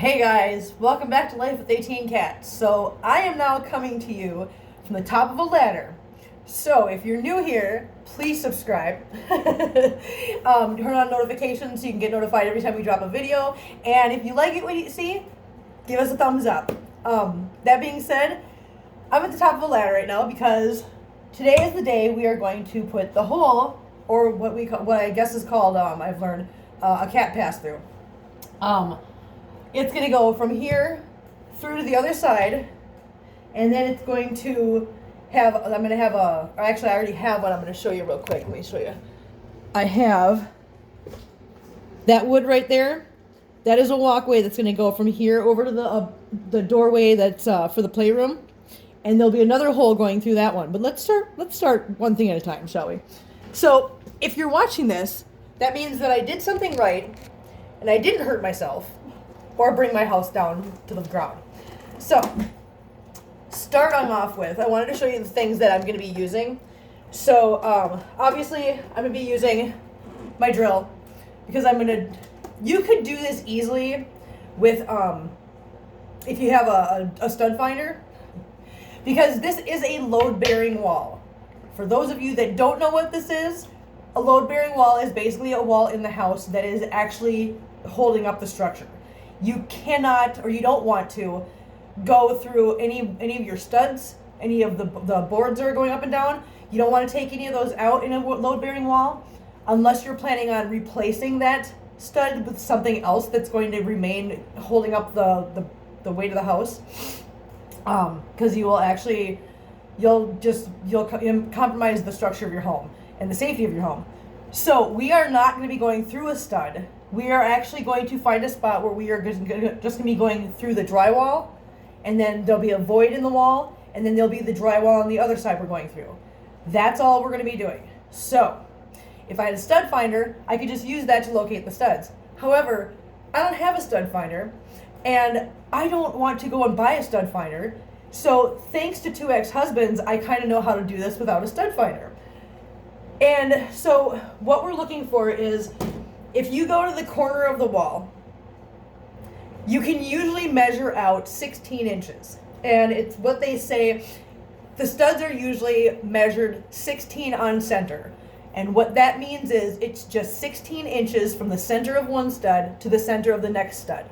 Hey guys, welcome back to Life with 18 Cats. So I am now coming to you from the top of a ladder. So if you're new here, please subscribe. Turn on notifications so you can get notified every time we drop a video. And if you like it what you see, give us a thumbs up. That being said, I'm at the top of a ladder right now because today is the day we are going to put the hole, or what I guess is called, I've learned, a cat pass through. It's going to go from here through to the other side, and then it's going to have, I already have one I'm going to show you real quick. Let me show you. I have that wood right there. That is a walkway that's going to go from here over to the doorway that's for the playroom, and there'll be another hole going through that one. But let's start one thing at a time, shall we? So if you're watching this, that means that I did something right, and I didn't hurt myself or bring my house down to the ground. So, starting off with, I wanted to show you the things that I'm going to be using. So, obviously, I'm going to be using my drill because you could do this easily with, if you have a stud finder, because this is a load-bearing wall. For those of you that don't know what this is, a load-bearing wall is basically a wall in the house that is actually holding up the structure. You cannot, or you don't want to, go through any of your studs, any of the boards that are going up and down. You don't want to take any of those out in a load-bearing wall unless you're planning on replacing that stud with something else that's going to remain holding up the weight of the house. Because you'll compromise the structure of your home and the safety of your home. So we are not going to be going through a stud. We are actually going to find a spot where we are just going to be going through the drywall, and then there'll be a void in the wall, and then there'll be the drywall on the other side we're going through. That's all we're going to be doing. So if I had a stud finder, I could just use that to locate the studs. However, I don't have a stud finder, and I don't want to go and buy a stud finder. So thanks to two ex-husbands, I kind of know how to do this without a stud finder. And so what we're looking for is, if you go to the corner of the wall, you can usually measure out 16 inches. And it's what they say, the studs are usually measured 16 on center. And what that means is it's just 16 inches from the center of one stud to the center of the next stud.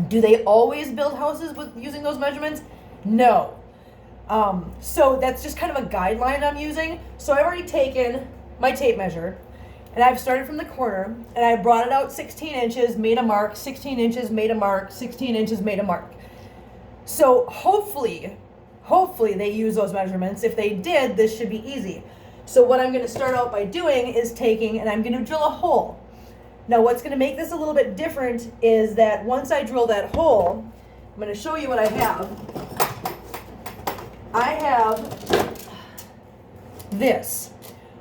Do they always build houses with using those measurements? No. So that's just kind of a guideline I'm using. So I've already taken my tape measure, and I've started from the corner, and I brought it out 16 inches, made a mark, 16 inches, made a mark, 16 inches, made a mark. So hopefully they use those measurements. If they did, this should be easy. So what I'm going to start out by doing is taking, and I'm going to drill a hole. Now what's going to make this a little bit different is that once I drill that hole, I'm going to show you what I have. I have this.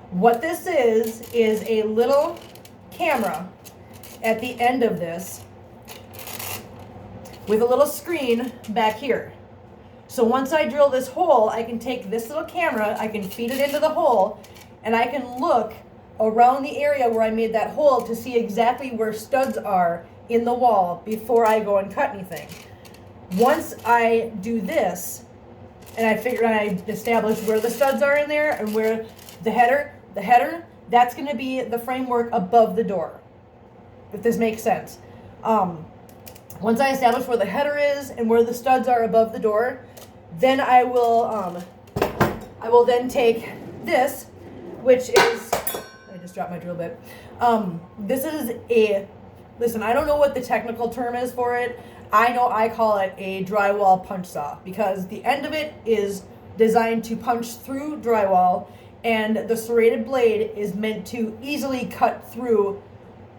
What this is a little camera at the end of this with a little screen back here. So once I drill this hole, I can take this little camera, I can feed it into the hole, and I can look around the area where I made that hole to see exactly where studs are in the wall before I go and cut anything. Once I do this, and I establish where the studs are in there and where the header, that's going to be the framework above the door, if this makes sense. Once I establish where the header is and where the studs are above the door, then I will then take this, which is, I just dropped my drill bit. This is listen, I don't know what the technical term is for it. I know I call it a drywall punch saw because the end of it is designed to punch through drywall, and the serrated blade is meant to easily cut through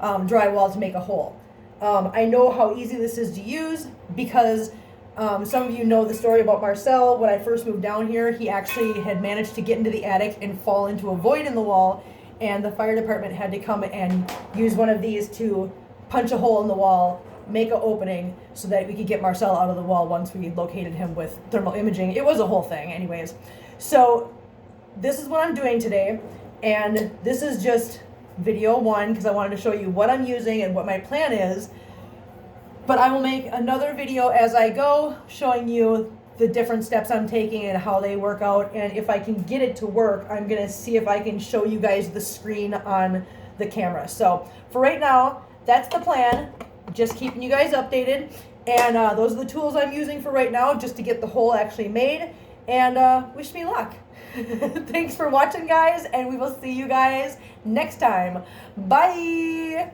drywall to make a hole. I know how easy this is to use because some of you know the story about Marcel. When I first moved down here, he actually had managed to get into the attic and fall into a void in the wall, and the fire department had to come and use one of these to punch a hole in the wall, make an opening so that we could get Marcel out of the wall once we located him with thermal imaging. It was a whole thing anyways. So this is what I'm doing today, and this is just video one because I wanted to show you what I'm using and what my plan is. But I will make another video as I go showing you the different steps I'm taking and how they work out. And if I can get it to work, I'm going to see if I can show you guys the screen on the camera. So for right now, that's the plan. Just keeping you guys updated. And those are the tools I'm using for right now just to get the hole actually made. And wish me luck. Thanks for watching, guys. And we will see you guys next time. Bye.